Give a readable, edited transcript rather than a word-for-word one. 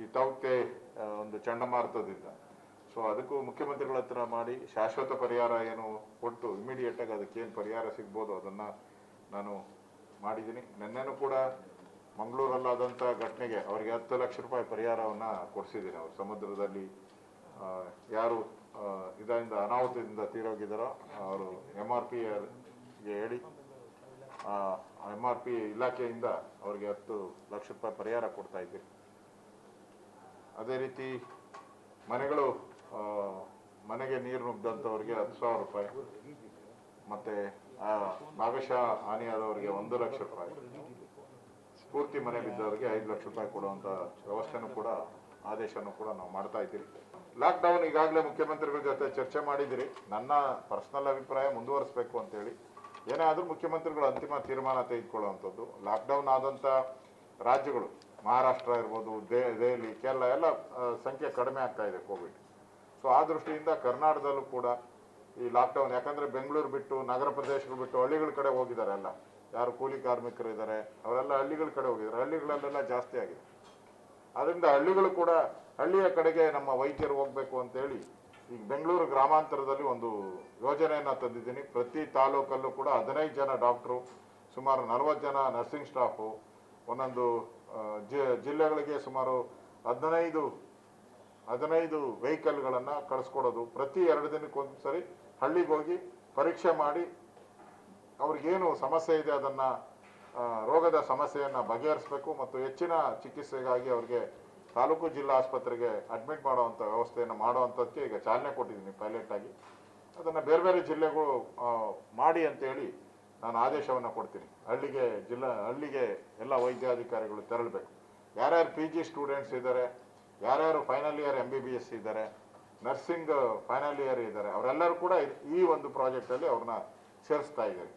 ಈ ತೌಕೆ ಒಂದು ಚಂಡಮಾರುತದಿಂದ. ಸೊ ಅದಕ್ಕೂ ಮುಖ್ಯಮಂತ್ರಿಗಳ ಹತ್ರ ಮಾಡಿ ಶಾಶ್ವತ ಪರಿಹಾರ ಏನು ಕೊಟ್ಟು ಇಮಿಡಿಯೇಟ್ ಆಗಿ ಅದಕ್ಕೇನು ಪರಿಹಾರ ಸಿಗ್ಬೋದು ಅದನ್ನ ನಾನು ಮಾಡಿದ್ದೀನಿ. ನಿನ್ನೆನೂ ಕೂಡ ಮಂಗಳೂರಲ್ಲಾದಂಥ ಘಟನೆಗೆ ಅವರಿಗೆ 10 ಲಕ್ಷ ರೂಪಾಯಿ ಪರಿಹಾರವನ್ನ ಕೊಡಿಸಿದ್ದೀನಿ. ಅವರು ಸಮುದ್ರದಲ್ಲಿ ಯಾರು ಇದರಿಂದ ಅನಾಹುತದಿಂದ ತೀರೋಗಿದ್ದಾರೋ ಅವರು MRP ಗೆ ಹೇಳಿ MRP ಇಲಾಖೆಯಿಂದ ಅವರಿಗೆ 10 ಲಕ್ಷ ರೂಪಾಯಿ ಪರಿಹಾರ ಕೊಡ್ತಾ ಇದ್ದೀರಿ. ಅದೇ ರೀತಿ ಮನೆಗೆ ನೀರು ನುಗ್ಗದಂಥವ್ರಿಗೆ 10,000 ರೂಪಾಯಿ, ಮತ್ತೆ ಭಾಗಶಃ ಹಾನಿಯಾದವರಿಗೆ 1 ಲಕ್ಷ ರೂಪಾಯಿ, ಪೂರ್ತಿ ಮನೆ ಬಿದ್ದವರಿಗೆ 5 ಲಕ್ಷ ರೂಪಾಯಿ ಕೊಡುವಂತ ವ್ಯವಸ್ಥೆನೂ ಕೂಡ ಆದೇಶನೂ ಕೂಡ ನಾವು ಮಾಡ್ತಾ ಇದ್ದೀರಿ. ಲಾಕ್ಡೌನ್ ಈಗಾಗಲೇ ಮುಖ್ಯಮಂತ್ರಿಗಳ ಜೊತೆ ಚರ್ಚೆ ಮಾಡಿದಿರಿ. ನನ್ನ ಪರ್ಸನಲ್ ಅಭಿಪ್ರಾಯ ಮುಂದುವರಿಸಬೇಕು ಅಂತ ಹೇಳಿ. ಏನೇ ಆದ್ರೂ ಮುಖ್ಯಮಂತ್ರಿಗಳು ಅಂತಿಮ ತೀರ್ಮಾನ ತೆಗೆದುಕೊಳ್ಳುವಂಥದ್ದು. ಲಾಕ್ಡೌನ್ ಆದಂತ ರಾಜ್ಯಗಳು ಮಹಾರಾಷ್ಟ್ರ ಇರ್ಬೋದು, ದೆಹಲಿ, ಕೇರಳ ಎಲ್ಲ ಸಂಖ್ಯೆ ಕಡಿಮೆ ಆಗ್ತಾ ಇದೆ ಕೋವಿಡ್. ಸೊ ಆ ದೃಷ್ಟಿಯಿಂದ ಕರ್ನಾಟಕದಲ್ಲೂ ಕೂಡ ಈ ಲಾಕ್ಡೌನ್, ಯಾಕಂದ್ರೆ ಬೆಂಗಳೂರು ಬಿಟ್ಟು ನಗರ ಪ್ರದೇಶಗಳು ಬಿಟ್ಟು ಹಳ್ಳಿಗಳ ಕಡೆ ಹೋಗಿದ್ದಾರೆ. ಎಲ್ಲ ಯಾರು ಕೂಲಿ ಕಾರ್ಮಿಕರು ಇದ್ದಾರೆ ಅವರೆಲ್ಲ ಹಳ್ಳಿಗಳ ಕಡೆ ಹೋಗಿದ್ದಾರೆ. ಹಳ್ಳಿಗಳಲ್ಲೆಲ್ಲ ಜಾಸ್ತಿ ಆಗಿದೆ. ಅದರಿಂದ ಹಳ್ಳಿಗಳು ಕೂಡ ಹಳ್ಳಿಯ ಕಡೆಗೆ ನಮ್ಮ ವೈದ್ಯರು ಹೋಗ್ಬೇಕು ಅಂತ ಹೇಳಿ ಈಗ ಬೆಂಗಳೂರು ಗ್ರಾಮಾಂತರದಲ್ಲಿ ಒಂದು ಯೋಜನೆಯನ್ನ ತಂದಿದ್ದೀನಿ. ಪ್ರತಿ ತಾಲೂಕಲ್ಲೂ ಕೂಡ 15 ಜನ ಡಾಕ್ಟ್ರು, ಸುಮಾರು 40 ಜನ ನರ್ಸಿಂಗ್ ಸ್ಟಾಫು, ಒಂದೊಂದು ಜಿಲ್ಲೆಗಳಿಗೆ ಸುಮಾರು 15 ವೆಹಿಕಲ್ಗಳನ್ನ ಕಳಿಸ್ಕೊಡೋದು. ಪ್ರತಿ 2 ದಿನಕ್ಕೊಂದ್ಸರಿ ಹಳ್ಳಿಗೆ ಹೋಗಿ ಪರೀಕ್ಷೆ ಮಾಡಿ ಅವ್ರಿಗೇನು ಸಮಸ್ಯೆ ಇದೆ ಅದನ್ನ ರೋಗದ ಸಮಸ್ಯೆಯನ್ನ ಬಗೆಹರಿಸಬೇಕು ಮತ್ತು ಹೆಚ್ಚಿನ ಚಿಕಿತ್ಸೆಗಾಗಿ ಅವ್ರಿಗೆ ತಾಲೂಕು ಜಿಲ್ಲಾ ಆಸ್ಪತ್ರೆಗೆ ಅಡ್ಮಿಟ್ ಮಾಡುವಂಥ ವ್ಯವಸ್ಥೆಯನ್ನು ಮಾಡುವಂಥದ್ದಕ್ಕೆ ಈಗ ಚಾಲನೆ ಕೊಟ್ಟಿದ್ದೀನಿ ಪೈಲಟ್ ಆಗಿ. ಅದನ್ನು ಬೇರೆ ಬೇರೆ ಜಿಲ್ಲೆಗಳು ಮಾಡಿ ಅಂತೇಳಿ ನಾನು ಆದೇಶವನ್ನು ಕೊಡ್ತೀನಿ. ಹಳ್ಳಿಗೆ ಎಲ್ಲ ವೈದ್ಯಾಧಿಕಾರಿಗಳು ತೆರಳಬೇಕು. ಯಾರ್ಯಾರು PG ಸ್ಟೂಡೆಂಟ್ಸ್ ಇದ್ದಾರೆ, ಯಾರ್ಯಾರು ಫೈನಲ್ ಇಯರ್ MBBS ಇದ್ದಾರೆ, ನರ್ಸಿಂಗ್ ಫೈನಲ್ ಇಯರ್ ಇದ್ದಾರೆ, ಅವರೆಲ್ಲರೂ ಕೂಡ ಈ ಒಂದು ಪ್ರಾಜೆಕ್ಟಲ್ಲಿ ಅವ್ರನ್ನ ಸೇರಿಸ್ತಾ ಇದ್ದಾರೆ.